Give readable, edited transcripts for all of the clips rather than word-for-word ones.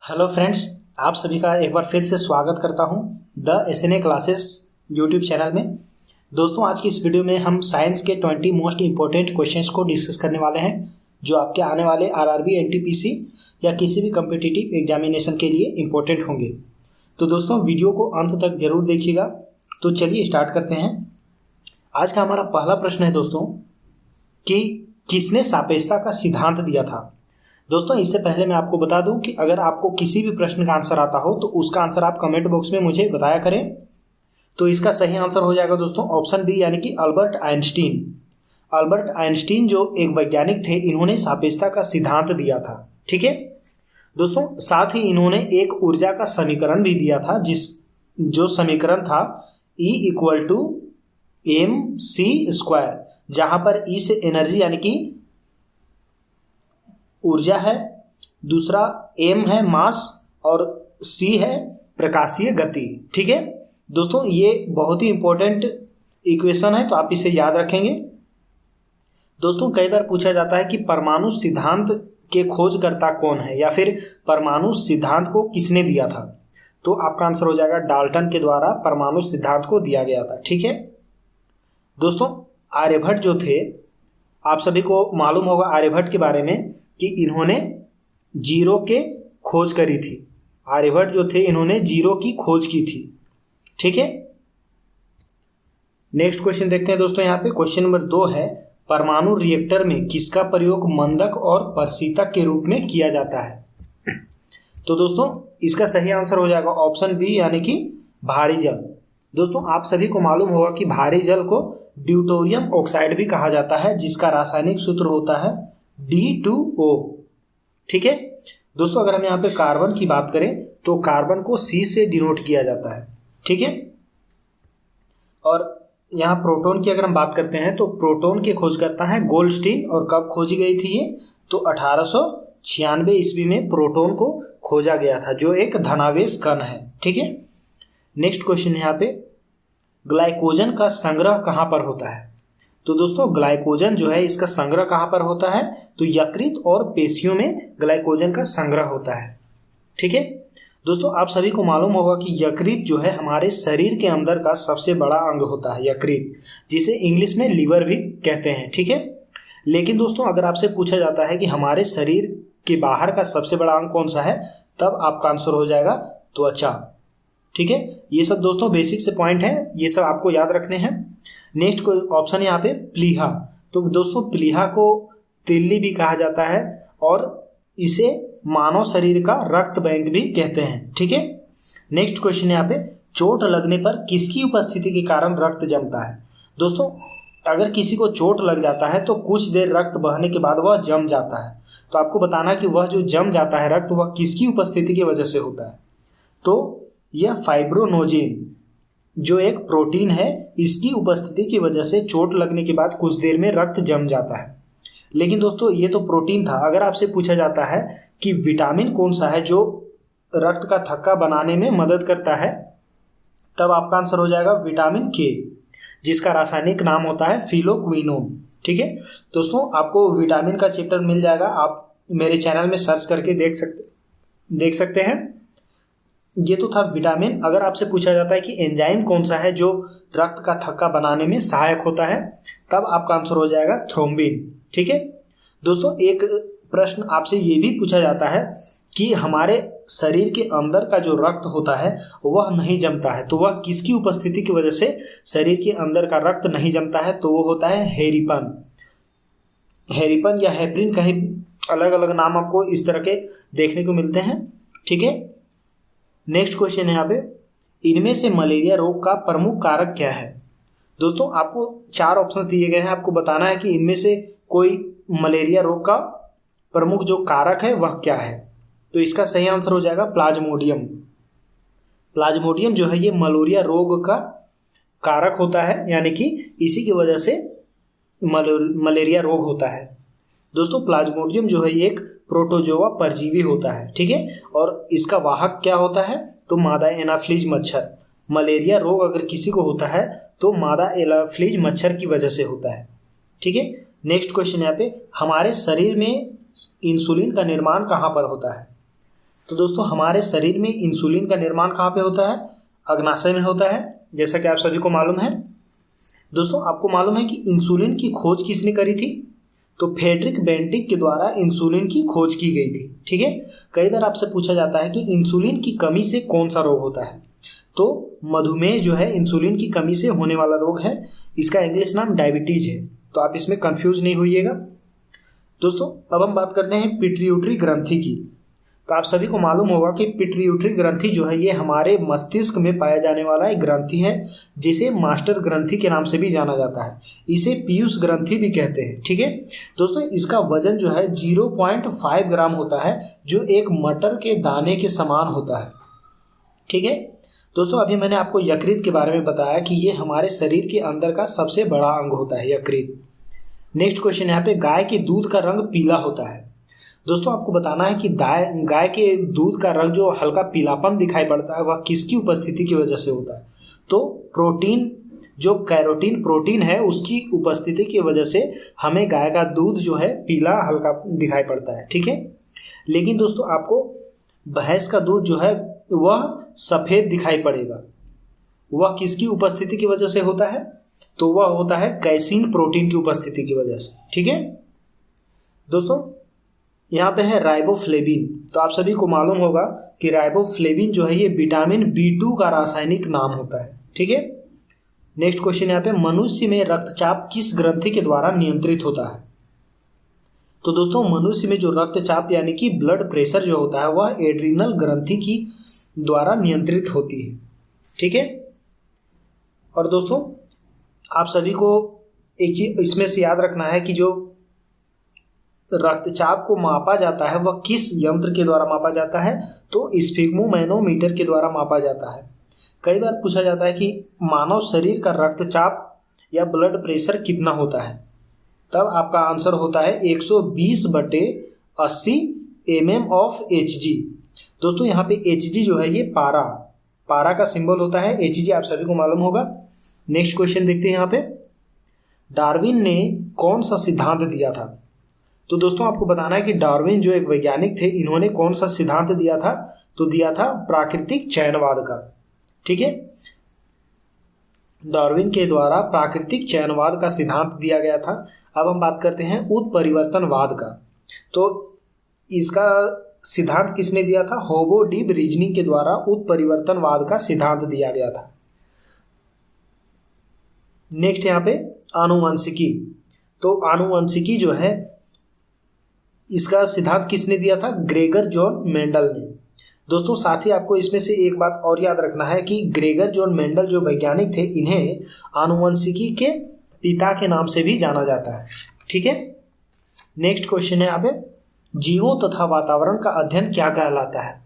Hello friends, आप सभी का एक बार फिर से स्वागत करता हूं the SNA classes YouTube channel में। दोस्तों, आज की इस वीडियो में हम साइंस के 20 मोस्ट इंपॉर्टेंट क्वेश्चंस को डिस्कस करने वाले हैं जो आपके आने वाले आरआरबी, एनटीपीसी या किसी भी कॉम्पिटिटिव एग्जामिनेशन के लिए इंपॉर्टेंट होंगे। तो दोस्तों, वीडियो को अंत तक जरूर देखिएगा। तो चलिए स्टार्ट करते हैं। आज का हमारा पहला प्रश्न है दोस्तों कि किसने सापेक्षता का सिद्धांत दिया था। दोस्तों, इससे पहले मैं आपको बता दूं कि अगर आपको किसी भी प्रश्न का आंसर आता हो तो उसका आंसर आप कमेंट बॉक्स में मुझे बताया करें। तो इसका सही आंसर हो जाएगा दोस्तों ऑप्शन बी, यानी कि अल्बर्ट आइंस्टीन। अल्बर्ट आइंस्टीन जो एक वैज्ञानिक थे, इन्होंने सापेक्षता का सिद्धांत दिया था। ठीक है दोस्तों, साथ ही इन्होंने एक ऊर्जा का समीकरण भी दिया था, जो समीकरण था E = mc², जहां पर E से एनर्जी यानी कि ऊर्जा है, दूसरा M है मास और C है प्रकाशीय गति। ठीक है दोस्तों, ये बहुत ही इंपॉर्टेंट इक्वेशन है, तो आप इसे याद रखेंगे। दोस्तों, कई बार पूछा जाता है कि परमाणु सिद्धांत के खोजकर्ता कौन है या फिर परमाणु सिद्धांत को किसने दिया था। तो आपका आंसर हो जाएगा डाल्टन के द्वारा परमाणु सिद्धांत को दिया गया था। ठीक है दोस्तों, आर्यभट्ट जो थे, आप सभी को मालूम होगा आर्यभट्ट के बारे में कि इन्होंने जीरो के खोज करी थी। आर्यभट्ट जो थे, इन्होंने जीरो की खोज की थी। ठीक है, नेक्स्ट क्वेश्चन देखते हैं दोस्तों। यहाँ पे क्वेश्चन नंबर 2 है, परमाणु रिएक्टर में किसका प्रयोग मंदक और प्रशीतक के रूप में किया जाता है। तो दोस्तों, इसका सही आंसर हो जाएगा ऑप्शन बी, यानी कि भारी जल। दोस्तों, आप सभी को मालूम होगा कि भारी जल को ड्यूटेरियम ऑक्साइड भी कहा जाता है, जिसका रासायनिक सूत्र होता है D2O। ठीक है दोस्तों, अगर हम यहाँ पे कार्बन की बात करें तो कार्बन को C से डिनोट किया जाता है। ठीक है, और यहाँ प्रोटॉन की अगर हम बात करते हैं तो प्रोटॉन के खोजकर्ता है गोल्डस्टीन। और कब खोजी गई थी ये, तो 1896 ईस्वी में प्रोटॉन को खोजा गया था, जो एक धनावेश कण है। ठीक है, नेक्स्ट क्वेश्चन है यहाँ पे, ग्लाइकोजन का संग्रह कहां पर होता है। तो दोस्तों, ग्लाइकोजन जो है, इसका संग्रह कहां पर होता है, तो यकृत और पेशियों में ग्लाइकोजन का संग्रह होता है। ठीक है दोस्तों, आप सभी को मालूम होगा कि यकृत जो है हमारे शरीर के अंदर का सबसे बड़ा अंग होता है, यकृत, जिसे इंग्लिश में लीवर भी कहते हैं। ठीक है, लेकिन दोस्तों अगर आपसे पूछा जाता है कि हमारे शरीर के बाहर का सबसे बड़ा अंग कौन सा है, तब आपका आंसर हो जाएगा त्वचा। ठीक है, ये सब दोस्तों बेसिक से पॉइंट है, ये सब आपको याद रखने हैं। नेक्स्ट ऑप्शन यहाँ पे प्लीहा। तो दोस्तों, प्लीहा को तिल्ली भी कहा जाता है और इसे मानव शरीर का रक्त बैंक भी कहते हैं। ठीक है, नेक्स्ट क्वेश्चन यहाँ पे, चोट लगने पर किसकी उपस्थिति के कारण रक्त जमता है। दोस्तों, अगर किसी को चोट लग जाता है तो कुछ देर रक्त बहने के बाद वह जम जाता है। तो आपको बताना कि वह जो जम जाता है रक्त, वह किसकी उपस्थिति की वजह से होता है। तो यह फाइब्रोनोजेन जो एक प्रोटीन है, इसकी उपस्थिति की वजह से चोट लगने के बाद कुछ देर में रक्त जम जाता है। लेकिन दोस्तों, ये तो प्रोटीन था। अगर आपसे पूछा जाता है कि विटामिन कौन सा है जो रक्त का थक्का बनाने में मदद करता है, तब आपका आंसर हो जाएगा विटामिन के, जिसका रासायनिक नाम होता है फिलोक्विनोन। ठीक है दोस्तों, आपको विटामिन का चैप्टर मिल जाएगा, आप मेरे चैनल में सर्च करके देख सकते हैं। ये तो था विटामिन। अगर आपसे पूछा जाता है कि एंजाइम कौन सा है जो रक्त का थक्का बनाने में सहायक होता है, तब आपका आंसर हो जाएगा थ्रोम्बिन। ठीक है दोस्तों, एक प्रश्न आपसे ये भी पूछा जाता है कि हमारे शरीर के अंदर का जो रक्त होता है वह नहीं जमता है, तो वह किसकी उपस्थिति की वजह से शरीर के अंदर का रक्त नहीं जमता है, तो वो होता है हेरिपन। हेरिपन या हेपरिन, कहीं अलग अलग नाम आपको इस तरह के देखने को मिलते हैं। ठीक है, नेक्स्ट क्वेश्चन है यहाँ पे, इनमें से मलेरिया रोग का प्रमुख कारक क्या है। दोस्तों, आपको 4 ऑप्शंस दिए गए हैं, आपको बताना है कि इनमें से कोई मलेरिया रोग का प्रमुख जो कारक है वह क्या है। तो इसका सही आंसर हो जाएगा प्लाज्मोडियम। प्लाज्मोडियम जो है ये मलेरिया रोग का कारक होता है, यानी कि इसी की वजह से मलेरिया रोग होता है। दोस्तों, प्लाज्मोडियम जो है ये एक प्रोटोजोआ परजीवी होता है। ठीक है, और इसका वाहक क्या होता है, तो मादा एनाफ्लीज मच्छर। मलेरिया रोग अगर किसी को होता है तो मादा एनाफ्लीज मच्छर की वजह से होता है। ठीक है, नेक्स्ट क्वेश्चन यहाँ पे, हमारे शरीर में इंसुलिन का निर्माण कहाँ पर होता है। तो दोस्तों हमारे शरीर में इंसुलिन का निर्माण कहाँ पे होता है? अग्नाशय में होता है, जैसा कि आप सभी को मालूम है। दोस्तों आपको मालूम है कि इंसुलिन की खोज किसने करी थी? तो फ्रेडरिक बेंटिक के द्वारा इंसुलिन की खोज की गई थी। ठीक है, कई बार आपसे पूछा जाता है कि इंसुलिन की कमी से कौन सा रोग होता है? तो मधुमेह जो है इंसुलिन की कमी से होने वाला रोग है, इसका इंग्लिश नाम डायबिटीज है, तो आप इसमें कंफ्यूज नहीं होइएगा। दोस्तों अब हम बात करते हैं पिट्यूटरी ग्रंथि की। तो आप सभी को मालूम होगा कि पिट्यूटरी ग्रंथि जो है ये हमारे मस्तिष्क में पाया जाने वाला एक ग्रंथि है, जिसे मास्टर ग्रंथि के नाम से भी जाना जाता है। इसे पीयूष ग्रंथि भी कहते हैं। ठीक है दोस्तों, इसका वजन जो है 0.5 ग्राम होता है, जो एक मटर के दाने के समान होता है। ठीक है दोस्तों, अभी मैंने आपको यकृत के बारे में बताया कि ये हमारे शरीर के अंदर का सबसे बड़ा अंग होता है, यकृत। नेक्स्ट क्वेश्चन यहाँ पे, गाय के दूध का रंग पीला होता है। दोस्तों आपको बताना है कि गाय के दूध का रंग जो हल्का पीलापन दिखाई पड़ता है वह किसकी उपस्थिति की वजह से होता है? तो प्रोटीन, जो कैरोटीन प्रोटीन है उसकी उपस्थिति की वजह से हमें गाय का दूध जो है पीला हल्का दिखाई पड़ता है। ठीक है, लेकिन दोस्तों आपको भैंस का दूध जो है वह सफेद दिखाई पड़ेगा। वह किसकी उपस्थिति की वजह से होता है? तो वह होता है कैसीन प्रोटीन की उपस्थिति की वजह से। ठीक है दोस्तों, यहाँ पे है राइबोफ्लेविन। तो आप सभी को मालूम होगा कि राइबोफ्लेविन जो है ये विटामिन B2 का रासायनिक नाम होता है। ठीक है, नेक्स्ट क्वेश्चन यहाँ पे, मनुष्य में रक्तचाप किस ग्रंथि के द्वारा नियंत्रित होता है? तो दोस्तों मनुष्य में जो रक्तचाप यानी कि ब्लड प्रेशर जो होता है वह एड्रिनल ग्रंथि की द्वारा नियंत्रित होती है। ठीक है, और दोस्तों आप सभी को एक चीज इसमें से याद रखना है कि जो रक्तचाप को मापा जाता है वह किस यंत्र के द्वारा मापा जाता है? तो स्फिग्मोमैनोमीटर के द्वारा मापा जाता है। कई बार पूछा जाता है कि मानव शरीर का रक्तचाप या ब्लड प्रेशर कितना होता है? तब आपका आंसर होता है 120/80 mm ऑफ Hg। दोस्तों यहाँ पे Hg जो है ये पारा का सिंबल होता है। Hg आप सभी को मालूम होगा। नेक्स्ट क्वेश्चन देखते हैं यहाँ पे, डार्विन ने कौन सा सिद्धांत दिया था? तो दोस्तों आपको बताना है कि डार्विन जो एक वैज्ञानिक थे, इन्होंने कौन सा सिद्धांत दिया था? तो दिया था प्राकृतिक चयनवाद का। ठीक है, डार्विन के द्वारा प्राकृतिक चयनवाद का सिद्धांत दिया गया था। अब हम बात करते हैं उत्परिवर्तनवाद का। तो इसका सिद्धांत किसने दिया था? होमो डी ब्रीजनिंग के द्वारा उत्परिवर्तनवाद का सिद्धांत दिया गया था। नेक्स्ट यहाँ पे आनुवंशिकी। तो आनुवंशिकी जो है इसका सिद्धांत किसने दिया था? ग्रेगर जॉन मेंडल ने। दोस्तों साथ ही आपको इसमें से एक बात और याद रखना है कि ग्रेगर जॉन मेंडल जो वैज्ञानिक थे, इन्हें आनुवंशिकी के पिता के नाम से भी जाना जाता है। ठीक है, नेक्स्ट क्वेश्चन है यहाँ पे, जीवों तथा वातावरण का अध्ययन क्या कहलाता है?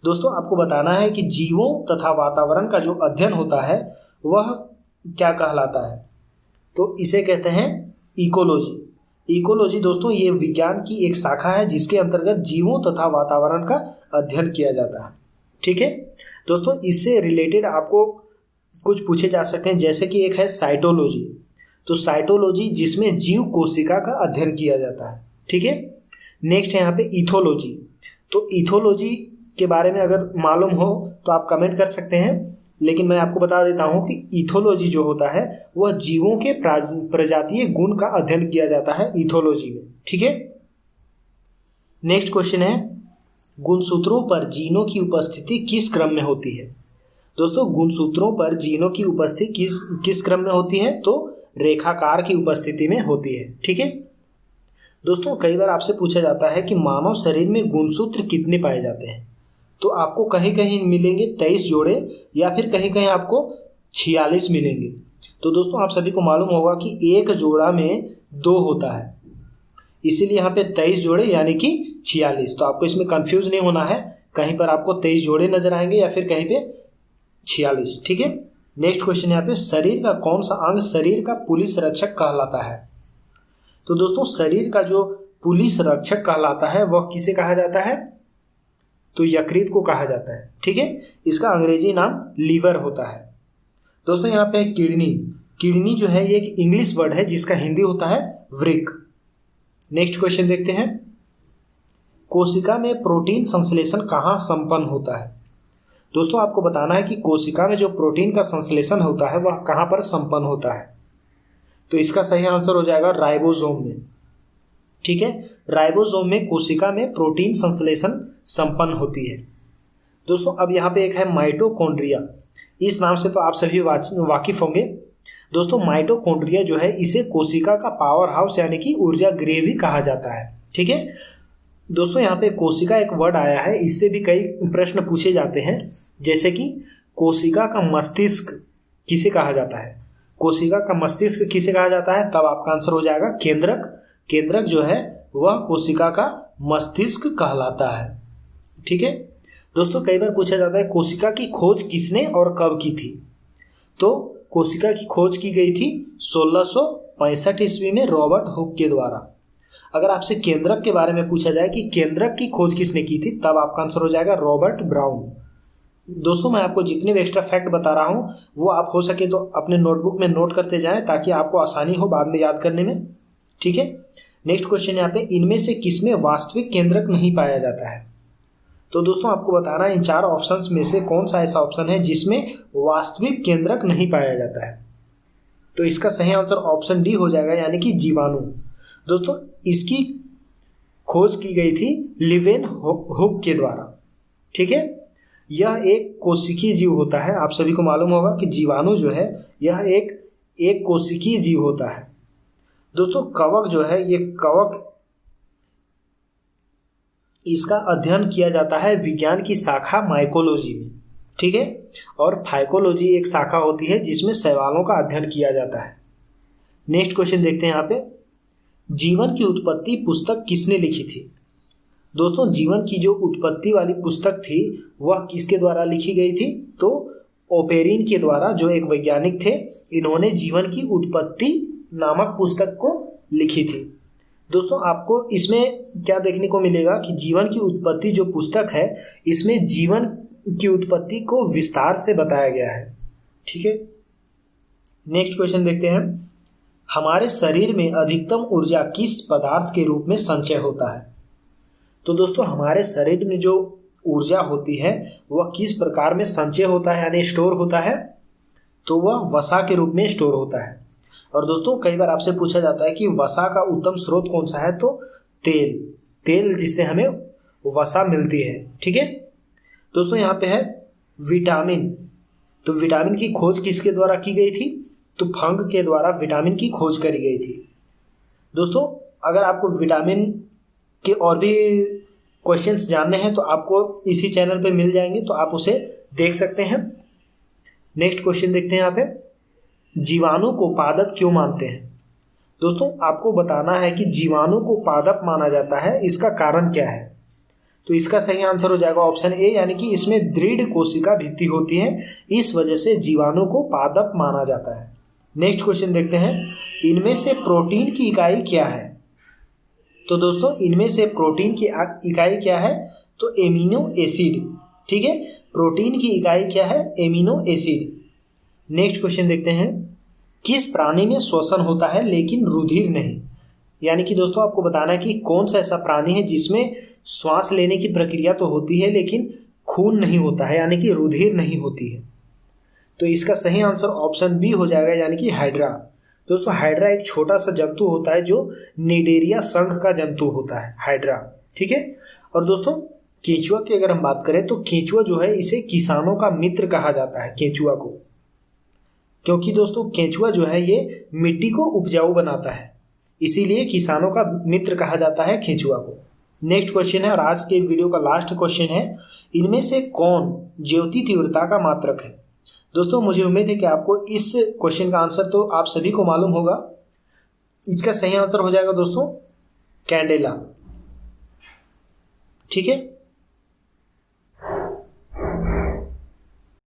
दोस्तों आपको बताना है कि जीवों तथा वातावरण का जो अध्ययन होता है वह क्या कहलाता है? तो इसे कहते हैं इकोलॉजी। इकोलॉजी दोस्तों ये विज्ञान की एक शाखा है जिसके अंतर्गत जीवों तथा वातावरण का अध्ययन किया जाता है। ठीक है दोस्तों, इससे रिलेटेड आपको कुछ पूछे जा सकते हैं, जैसे कि एक है साइटोलॉजी। तो साइटोलॉजी जिसमें जीव कोशिका का अध्ययन किया जाता है। ठीक है, नेक्स्ट है यहाँ पे इथोलॉजी। तो इथोलॉजी के बारे में अगर मालूम हो तो आप कमेंट कर सकते हैं, लेकिन मैं आपको बता देता हूं कि इथोलॉजी जो होता है वह जीवों के प्रजातीय गुण का अध्ययन किया जाता है इथोलॉजी में। ठीक है, नेक्स्ट क्वेश्चन है, गुणसूत्रों पर जीनों की उपस्थिति किस क्रम में होती है? दोस्तों गुणसूत्रों पर जीनों की उपस्थिति किस क्रम में होती है? तो रेखाकार की उपस्थिति में होती है। ठीक है दोस्तों, कई बार आपसे पूछा जाता है कि मानव शरीर में गुणसूत्र कितने पाए जाते हैं? तो आपको कहीं कहीं मिलेंगे 23 जोड़े या फिर कहीं कहीं आपको 46 मिलेंगे। तो दोस्तों आप सभी को मालूम होगा कि एक जोड़ा में 2 होता है, इसीलिए यहाँ पे 23 जोड़े यानी कि 46। तो आपको इसमें कंफ्यूज नहीं होना है, कहीं पर आपको 23 जोड़े नजर आएंगे या फिर कहीं पे 46। ठीक है, नेक्स्ट क्वेश्चन यहाँ पे, शरीर का कौन सा अंग शरीर का पुलिस रक्षक कहलाता है? तो दोस्तों शरीर का जो पुलिस रक्षक कहलाता है वह किसे कहा जाता है? तो यकृत को कहा जाता है। ठीक है, इसका अंग्रेजी नाम लीवर होता है। दोस्तों यहाँ पे किडनी। किडनी जो है ये एक इंग्लिश वर्ड है जिसका हिंदी होता है वृक्क। नेक्स्ट क्वेश्चन देखते हैं, कोशिका में प्रोटीन संश्लेषण कहाँ संपन्न होता है? दोस्तों आपको बताना है कि कोशिका में जो प्रोटीन का संश्लेषण होता है वह कहाँ पर संपन्न होता है। तो इसका सही आंसर हो जाएगा राइबोसोम में। ठीक है, राइबोसोम में कोशिका में प्रोटीन संश्लेषण संपन्न होती है। दोस्तों अब यहाँ पे एक है माइटोकॉन्ड्रिया। इस नाम से तो आप सभी वाकिफ होंगे। दोस्तों माइटोकॉन्ड्रिया जो है इसे कोशिका का पावर हाउस यानी कि ऊर्जा गृह भी कहा जाता है। ठीक है दोस्तों, यहाँ पे कोशिका एक वर्ड आया है, इससे भी कई प्रश्न पूछे जाते हैं, जैसे कि कोशिका का मस्तिष्क किसे कहा जाता है? कोशिका का मस्तिष्क किसे कहा जाता है? तब आपका आंसर हो जाएगा केंद्रक। केंद्रक जो है वह कोशिका का मस्तिष्क कहलाता है। ठीक है दोस्तों, कई बार पूछा जाता है कोशिका की खोज किसने और कब की थी? तो कोशिका की खोज की गई थी 1665 ईस्वी में रॉबर्ट हुक के द्वारा। अगर आपसे केंद्रक के बारे में पूछा जाए कि केंद्रक की खोज किसने की थी, तब आपका आंसर हो जाएगा रॉबर्ट ब्राउन। दोस्तों मैं आपको जितने भी एक्स्ट्रा फैक्ट बता रहा हूं वो आप हो सके तो अपने नोटबुक में नोट करते जाएं ताकि आपको आसानी हो बाद में याद करने में। ठीक है, नेक्स्ट क्वेश्चन यहाँ पे, इनमें से किसमें वास्तविक केंद्रक नहीं पाया जाता है? तो दोस्तों आपको बताना है इन चार ऑप्शंस में से कौन सा ऐसा ऑप्शन है जिसमें वास्तविक केंद्रक नहीं पाया जाता है। तो इसका सही आंसर ऑप्शन डी हो जाएगा, यानी कि जीवाणु। दोस्तों इसकी खोज की गई थी लिवेन हुक के द्वारा। ठीक है, यह एक कोशिकीय जीव होता है। आप सभी को मालूम होगा कि जीवाणु जो है यह एक कोशिकीय जीव होता है। दोस्तों कवक जो है, ये कवक, इसका अध्ययन किया जाता है विज्ञान की शाखा माइकोलॉजी में। ठीक है, और फाइकोलॉजी एक शाखा होती है जिसमें शैवालों का अध्ययन किया जाता है। नेक्स्ट क्वेश्चन देखते हैं यहाँ पे, जीवन की उत्पत्ति पुस्तक किसने लिखी थी? दोस्तों जीवन की जो उत्पत्ति वाली पुस्तक थी वह किसके द्वारा लिखी गई थी? तो ओपेरिन के द्वारा, जो एक वैज्ञानिक थे, इन्होंने जीवन की उत्पत्ति नामक पुस्तक को लिखी थी। दोस्तों आपको इसमें क्या देखने को मिलेगा कि जीवन की उत्पत्ति जो पुस्तक है इसमें जीवन की उत्पत्ति को विस्तार से बताया गया है। ठीक है, नेक्स्ट क्वेश्चन देखते हैं, हमारे शरीर में अधिकतम ऊर्जा किस पदार्थ के रूप में संचय होता है? तो दोस्तों हमारे शरीर में जो ऊर्जा होती है वह किस प्रकार में संचय होता है यानी स्टोर होता है? तो वह वसा के रूप में स्टोर होता है। और दोस्तों कई बार आपसे पूछा जाता है कि वसा का उत्तम स्रोत कौन सा है? तो तेल जिससे हमें वसा मिलती है। ठीक है दोस्तों, यहाँ पे है विटामिन। तो विटामिन की खोज किसके द्वारा की गई थी? तो फंग के द्वारा विटामिन की खोज करी गई थी। दोस्तों अगर आपको विटामिन के और भी क्वेश्चंस जानने हैं तो आपको इसी चैनल पे मिल जाएंगे, तो आप उसे देख सकते हैं। नेक्स्ट क्वेश्चन देखते हैं यहाँ पे, जीवाणु को पादप क्यों मानते हैं? दोस्तों आपको बताना है कि जीवाणु को पादप माना जाता है, इसका कारण क्या है? तो इसका सही आंसर हो जाएगा ऑप्शन ए, यानी कि इसमें दृढ़ कोशिका भित्ति होती है, इस वजह से जीवाणु को पादप माना जाता है। नेक्स्ट क्वेश्चन देखते हैं, इनमें से प्रोटीन की इकाई क्या है? तो दोस्तों इनमें से प्रोटीन की इकाई क्या है? तो एमिनो एसिड। ठीक है, प्रोटीन की इकाई क्या है? Amino acid. नेक्स्ट क्वेश्चन देखते हैं, किस प्राणी में श्वसन होता है लेकिन रुधिर नहीं? यानी कि दोस्तों आपको बताना है कि कौन सा ऐसा प्राणी है जिसमें श्वास लेने की प्रक्रिया तो होती है लेकिन खून नहीं होता है, यानी कि रुधिर नहीं होती है। तो इसका सही आंसर ऑप्शन बी हो जाएगा, यानी कि हाइड्रा। दोस्तों हाइड्रा एक छोटा सा जंतु होता है जो निडेरिया संघ का जंतु होता है, हाइड्रा। ठीक है, और दोस्तों केंचुआ की अगर हम बात करें तो केंचुआ जो है इसे किसानों का मित्र कहा जाता है, केंचुआ को, क्योंकि दोस्तों केंचुआ जो है ये मिट्टी को उपजाऊ बनाता है, इसीलिए किसानों का मित्र कहा जाता है केंचुआ को। नेक्स्ट क्वेश्चन है और आज के वीडियो का लास्ट क्वेश्चन है, इनमें से कौन ज्योति तीव्रता का मात्रक है? दोस्तों मुझे उम्मीद है कि आपको इस क्वेश्चन का आंसर तो आप सभी को मालूम होगा। इसका सही आंसर हो जाएगा दोस्तों कैंडेला। ठीक है,